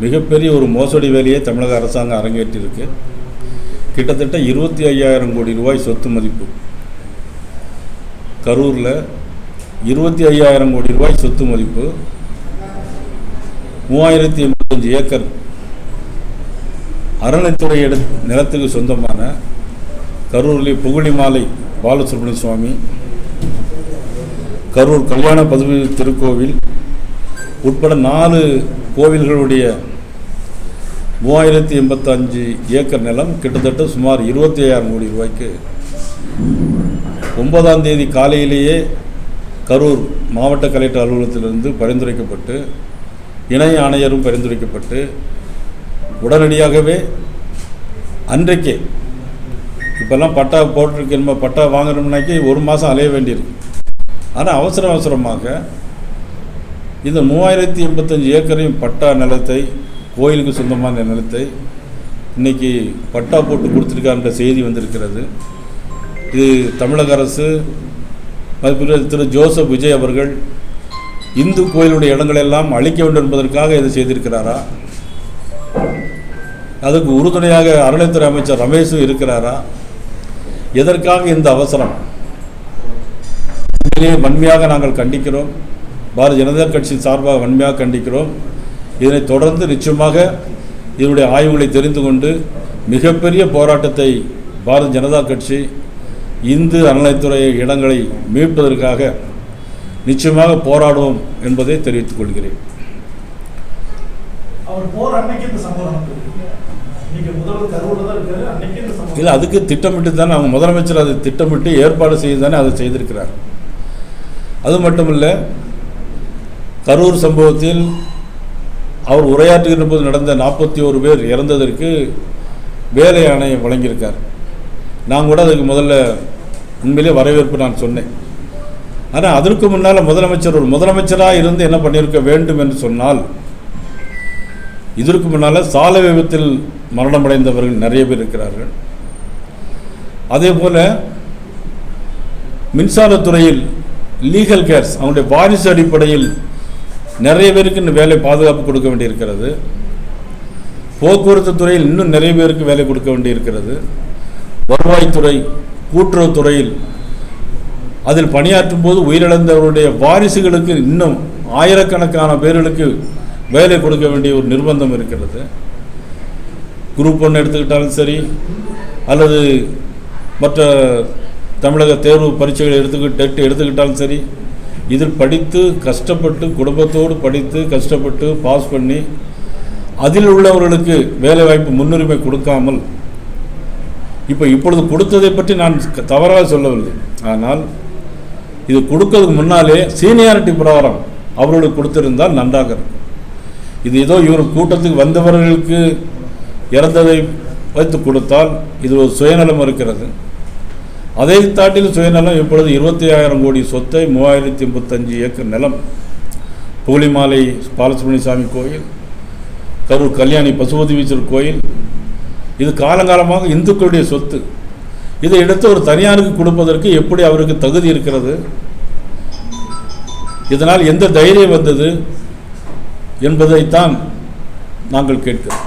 மிகப்பெரிய ஒரு மோசடி வேலையை தமிழக அரசாங்கம் அரங்கேற்றிருக்கு. கிட்டத்தட்ட 25,000 கோடி ரூபாய் சொத்து மதிப்பு. கரூரில் 25,000 கோடி ரூபாய் சொத்து மதிப்பு, 3085 ஏக்கர் அறநிலைத்துறை நிலத்துக்கு சொந்தமான கரூரிலே புகழிமாலை பாலசுப்ரமணிய சுவாமி, கரூர் கல்யாண பதுமை திருக்கோவில் உட்பட 4 கோவில்களுடைய 3085 ஏக்கர் நிலம் கிட்டத்தட்ட சுமார் 25,000 கோடி ரூபாய்க்கு 9ஆம் தேதி காலையிலேயே கரூர் மாவட்ட கலெக்டர் அலுவலகத்திலிருந்து பரிந்துரைக்கப்பட்டு, இணை ஆணையரும் பரிந்துரைக்கப்பட்டு, உடனடியாகவே அன்றைக்கே இப்போல்லாம் பட்டா போட்டிருக்கணுமா, பட்டா வாங்கணும்னாக்கி 1 மாதம் அலைய வேண்டியிருக்கு. ஆனால் அவசரமாக இந்த 3085 ஏக்கரையும் பட்டா நிலத்தை, கோயிலுக்கு சொந்தமான நிலத்தை இன்றைக்கி பட்டா போட்டு கொடுத்துருக்கான்ற செய்தி வந்திருக்கிறது. இது தமிழக அரசு திரு ஜோசப் விஜய் அவர்கள் இந்து கோயிலுடைய இடங்களெல்லாம் அழிக்க வேண்டும் என்பதற்காக இதை செய்திருக்கிறாரா? அதுக்கு உறுதுணையாக அறநிலைத்துறை அமைச்சர் ரமேஷும் இருக்கிறாரா? எதற்காக இந்த அவசரம்? வன்மையாக நாங்கள் கண்டிக்கிறோம். பாரதிய ஜனதா கட்சி சார்பாக வன்மையாக கண்டிக்கிறோம். இதனை தொடர்ந்து நிச்சயமாக இதனுடைய ஆய்வுகளை தெரிந்து கொண்டு மிகப்பெரிய போராட்டத்தை பாரதிய ஜனதா கட்சி இந்து அறநிலைத்துறை இடங்களை மீட்பதற்காக நிச்சயமாக போராடுவோம் என்பதை தெரிவித்துக் கொள்கிறேன். இல்லை, அதுக்கு திட்டமிட்டு தானே அவங்க முதலமைச்சர் அதை திட்டமிட்டு ஏற்பாடு செய்து தானே அதை செய்திருக்கிறார். அது மட்டுமில்லை, கரூர் சம்பவத்தில் அவர் உரையாற்றுகின்ற போது நடந்த 41 பேர் இறந்ததற்கு வேலை ஆணையம் வழங்கியிருக்கார். நான் கூட அதுக்கு முதல்ல உண்மையிலே வரவேற்பு நான் சொன்னேன். ஆனால் அதற்கு முன்னால் முதலமைச்சர் ஒரு முதலமைச்சராக இருந்து என்ன பண்ணியிருக்க வேண்டும் என்று சொன்னால், இதற்கு முன்னால் சாலை விபத்தில் மரணமடைந்தவர்கள் நிறைய பேர் இருக்கிறார்கள். அதே போல் மின்சாரத்துறையில் லீகல் கேர்ஸ் அவங்களுடைய வாரிசு அடிப்படையில் நிறைய பேருக்கு இன்னும் வேலை பாதுகாப்பு கொடுக்க வேண்டியிருக்கிறது. போக்குவரத்து துறையில் இன்னும் நிறைய பேருக்கு வேலை கொடுக்க வேண்டியிருக்கிறது. வருவாய்த்துறை, கூட்டுறவுத்துறையில் அதில் பணியாற்றும் போது உயிரிழந்தவருடைய வாரிசுகளுக்கு இன்னும் ஆயிரக்கணக்கான பேர்களுக்கு வேலை கொடுக்க வேண்டிய ஒரு நிர்பந்தம் இருக்கிறது. குரூப் 1 எடுத்துக்கிட்டாலும் சரி, அல்லது மற்ற தமிழக தேர்வு பரீட்சைகளை டெட் எடுத்துக்கிட்டாலும் சரி, இதில் படித்து கஷ்டப்பட்டு குடும்பத்தோடு படித்து கஷ்டப்பட்டு பாஸ் பண்ணி அதில் உள்ளவர்களுக்கு வேலைவாய்ப்பு முன்னுரிமை கொடுக்காமல் இப்பொழுது கொடுத்ததை பற்றி நான் தவறாக சொல்லவில்லை. ஆனால் இது கொடுக்கறதுக்கு முன்னாலே சீனியாரிட்டி பிரகாரம் அவர்களுக்கு கொடுத்திருந்தால் நன்றாக இருக்கும். இது ஏதோ இவர் கூட்டத்துக்கு வந்தவர்களுக்கு இறந்ததை வைத்து கொடுத்தால் இது ஒரு சுயநலம் இருக்கிறது. அதை தாட்டில் சுயநலம் இப்பொழுது 25,000 கோடி சொத்தை, 3085 ஏக்கர் நிலம், புகழிமாலை பாலசுப்ரமணிய சுவாமி கோயில், கரூர் கல்யாணி பசுபதீஸ்வரர் கோயில், இது காலங்காலமாக இந்துக்களுடைய சொத்து. இதை எடுத்து ஒரு தனியாருக்கு கொடுப்பதற்கு எப்படி அவருக்கு தகுதி இருக்கிறது? இதனால் எந்த தைரியம் வந்தது என்பதைத்தான் நாங்கள் கேட்கிறோம்.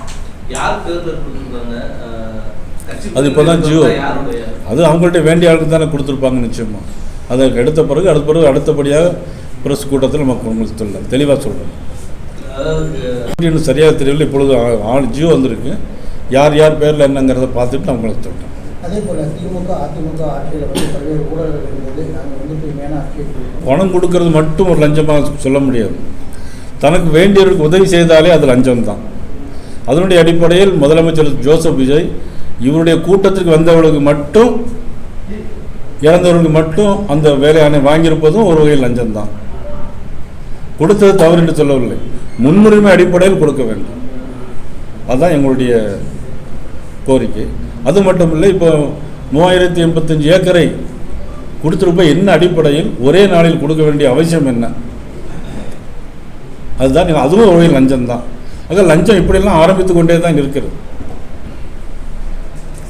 அது இப்போதான் ஜியோ, அது அவங்கள்ட்ட வேண்டிய ஆளுக்கு தானே கொடுத்துருப்பாங்க நிச்சயமாக. அதற்கு எடுத்த பிறகு அடுத்தபடியாக பிரஸ் கூட்டத்தில் நமக்கு உங்களுக்கு சொல்ல தெளிவாக சொல்கிறேன். இன்னும் சரியாக தெரியவில்லை. இப்பொழுது ஜியோ வந்திருக்கு. யார் யார் பேரில் என்னங்கிறத பார்த்துட்டு நான் உங்களுக்கு சொல்கிறேன். அதே போல் திமுக அதிமுக ஆட்சியில் பல்வேறு ஊழல்கள் இருந்தது. நாங்கள் பணம் கொடுக்கறது மட்டும் ஒரு லஞ்சமாக சொல்ல முடியாது. தனக்கு வேண்டியவருக்கு உதவி செய்தாலே அது லஞ்சம் தான். அதனுடைய அடிப்படையில் முதலமைச்சர் ஜோசப் விஜய் இவருடைய கூட்டத்திற்கு வந்தவர்களுக்கு மட்டும், இறந்தவர்களுக்கு மட்டும் அந்த வேலையானை வாங்கியிருப்பதும் ஒரு வகையில் லஞ்சம் தான். கொடுத்தது தவறு என்று சொல்லவில்லை, முன்னுரிமை அடிப்படையில் கொடுக்க வேண்டும். அதுதான் எங்களுடைய கோரிக்கை. அது மட்டும் இல்லை, இப்போ 3085 ஏக்கரை கொடுத்துருப்ப என்ன அடிப்படையில் ஒரே நாளில் கொடுக்க வேண்டிய அவசியம் என்ன? அதுதான், அதுவும் ஒரு வகையில் லஞ்சம் தான். ஆக லஞ்சம் இப்படியெல்லாம் ஆரம்பித்து கொண்டே தான் இருக்கிறது.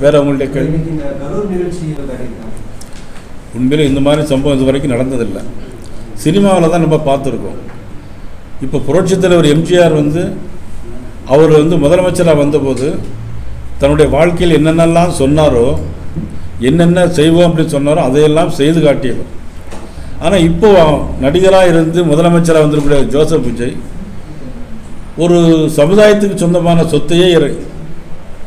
வேற உங்களுடைய கேள்வி? உண்மையிலே இந்த மாதிரி சம்பவம் இது வரைக்கும் நடந்ததில்லை. சினிமாவில் தான் நம்ம பார்த்துருக்கோம். இப்போ புரட்சித் தலைவர் எம்ஜிஆர் அவர் வந்து முதலமைச்சராக வந்தபோது தன்னுடைய வாழ்க்கையில் என்னென்னலாம் சொன்னாரோ, என்னென்ன செய்வோம் அப்படின்னு சொன்னாரோ அதையெல்லாம் செய்து காட்டியவர். ஆனால் இப்போ நடிகராக இருந்து முதலமைச்சராக வந்திருக்கிற ஜோசப் விஜய் ஒரு சமுதாயத்துக்கு சொந்தமான சொத்தையே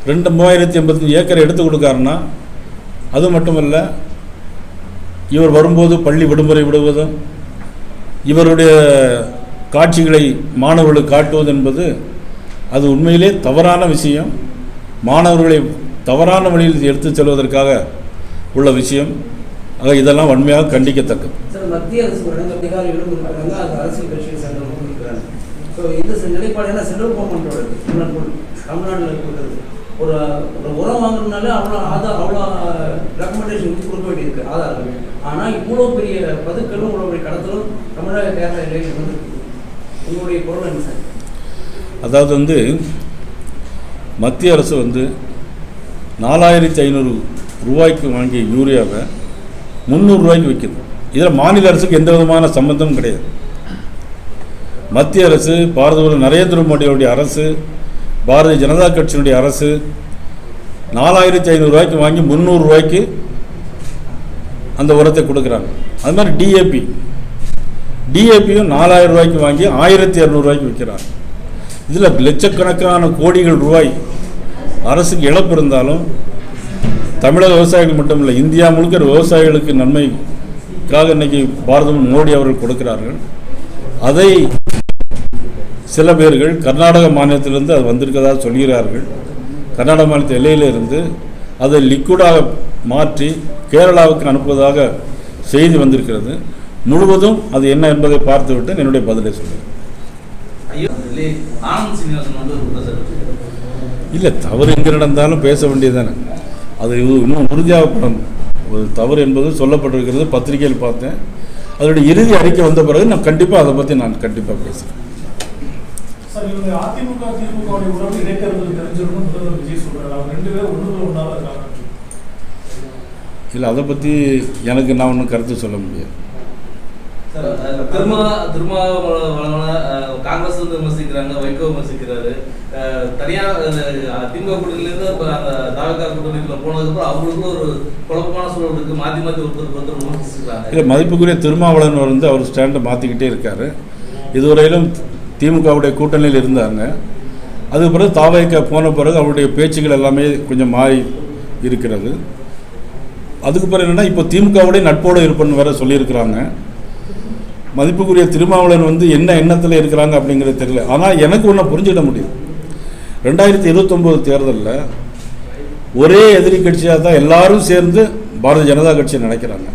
3085 ஏக்கரை எடுத்து கொடுக்காருன்னா, அது மட்டுமல்ல, இவர் வரும்போது பள்ளி விடுமுறை விடுவதும் இவருடைய காட்சிகளை மாணவர்களுக்கு காட்டுவது என்பது அது உண்மையிலே தவறான விஷயம். மாணவர்களை தவறான வழியில் எடுத்துச் செல்வதற்காக உள்ள விஷயம். ஆக இதெல்லாம் வன்மையாக கண்டிக்கத்தக்கது. சார், மத்திய அரசு அதிகாரிகளும் இருக்கிறாங்க, அது அரசியல் கட்சியை சேர்ந்தவங்களும் இருக்கிறாங்க. ஸோ இந்த நிலைப்பாடு என்ன சென்ட்ரல் கவர்மெண்ட்டோட தமிழ்நாட்டில் இருக்கிறது. ஒரு உரம் வாங்கணும்னாலே அவ்வளோ ரெக்கமெண்டேஷன் கொடுக்க வேண்டியிருக்கு ஆதாரம். ஆனால் இவ்வளோ பெரிய பதுக்கலும் இவ்வளோ பெரிய கடத்தலும் தமிழக கேரளா எல்லையில் வந்து உங்களுடைய பொருள் என்ன சார்? அதாவது வந்து மத்திய அரசு வந்து 4500 ரூபாய்க்கு வாங்கிய யூரியாவை 300 ரூபாய்க்கு விற்கிது. இதில் மாநில அரசுக்கு எந்த விதமான சம்பந்தமும் கிடையாது. மத்திய அரசு, பாரத நரேந்திர மோடியுடைய அரசு, பாரதிய ஜனதா கட்சியினுடைய அரசு 4500 ரூபாய்க்கு வாங்கி 300 ரூபாய்க்கு அந்த உரத்தை கொடுக்குறாங்க. அது மாதிரி டிஏபியும் 4000 ரூபாய்க்கு வாங்கி 1200 ரூபாய்க்கு விற்கிறாங்க. இதில் லட்சக்கணக்கான கோடிகள் ரூபாய் அரசுக்கு இழப்பு இருந்தாலும் தமிழக விவசாயிகள் மட்டுமில்லை, இந்தியா முழுக்க விவசாயிகளுக்கு நன்மைக்காக இன்றைக்கி பாரதம் மோடி அவர்கள் கொடுக்கிறார்கள். அதை சில பேர்கள் கர்நாடக மாநிலத்திலிருந்து அது வந்திருக்கதாக சொல்கிறார்கள். கர்நாடக மாநிலத்து எல்லையில் இருந்து அதை லிக்விடாக மாற்றி கேரளாவுக்கு அனுப்புவதாக செய்தி வந்திருக்கிறது. முழுவதும் அது என்ன என்பதை பார்த்துவிட்டு என்னுடைய பதிலை சொல்லுங்கள். இல்லை, தவறு எங்கே நடந்தாலும் பேச வேண்டியதானே, அது இன்னும் உறுதியாகப்படும். ஒரு தவறு என்பது சொல்லப்பட்டிருக்கிறது, பத்திரிகையில் பார்த்தேன். அதனுடைய இறுதி அறிக்கை வந்த பிறகு நான் கண்டிப்பாக அதை பற்றி நான் கண்டிப்பாக பேசுகிறேன். சார், இவங்க அதிமுக திமுக உறவு இடைத்தேர்தல் தெரிஞ்சிருக்கும் விஜய் சொல்றாரு. அவங்க 2 பேரும் ஒன்றுக்குள்ள ஒன்றாக இருக்காங்க. இல்லை, அதை பற்றி எனக்கு நான் ஒன்றும் கருத்து சொல்ல முடியாது. காங்கிரஸ் வந்து விமர்சிக்கிறாங்க, வைகோ விமர்சிக்கிறாரு. தனியார் திமுக கூட்டணியிலிருந்து தாவக கூட்டணிக்குள்ள போனதுக்கப்புறம் அவங்களுக்கும் ஒரு குழப்பமான சூழல் இருக்கு. மாற்றி ஒருத்தர் விமர்சிக்கிறாங்க. இல்லை, மதிப்புக்குரிய திருமாவளவன் வந்து அவர் ஸ்டாண்டை மாற்றிக்கிட்டே இருக்காரு. இதுவரையிலும் திமுகவுடைய கூட்டணியில் இருந்தாங்க. அதுக்கு பிறகு தாவக போன பிறகு அவருடைய பேச்சுகள் எல்லாமே கொஞ்சம் மாறி இருக்கிறது. அதுக்கு பிறகு என்னென்னா, இப்போ திமுகவுடைய நட்போடு இருப்பன்னு வேற சொல்லியிருக்கிறாங்க. மதிப்புக்குரிய திருமாவளவன் வந்து என்ன எண்ணத்தில் இருக்கிறாங்க அப்படிங்கிறது தெரியல. ஆனால் எனக்கு ஒன்றை புரிஞ்சுக்கிட முடியும். 2029 தேர்தலில் ஒரே எதிரி கட்சியாக தான் எல்லாரும் சேர்ந்து பாரதிய ஜனதா கட்சியை நினைக்கிறாங்க.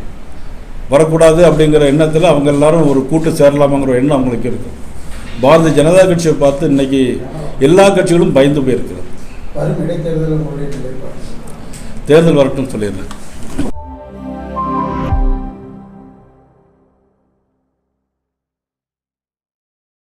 வரக்கூடாது அப்படிங்கிற எண்ணத்தில் அவங்க எல்லாரும் ஒரு கூட்டு சேரலாமாங்கிற எண்ணம் அவங்களுக்கு இருக்குது. பாரதிய ஜனதா கட்சியை பார்த்து இன்னைக்கு எல்லா கட்சிகளும் பயந்து போயிருக்கிறது. வரும் இடைத்தேர்தல் தேர்தல் வரட்டும் சொல்லிடுறேன்.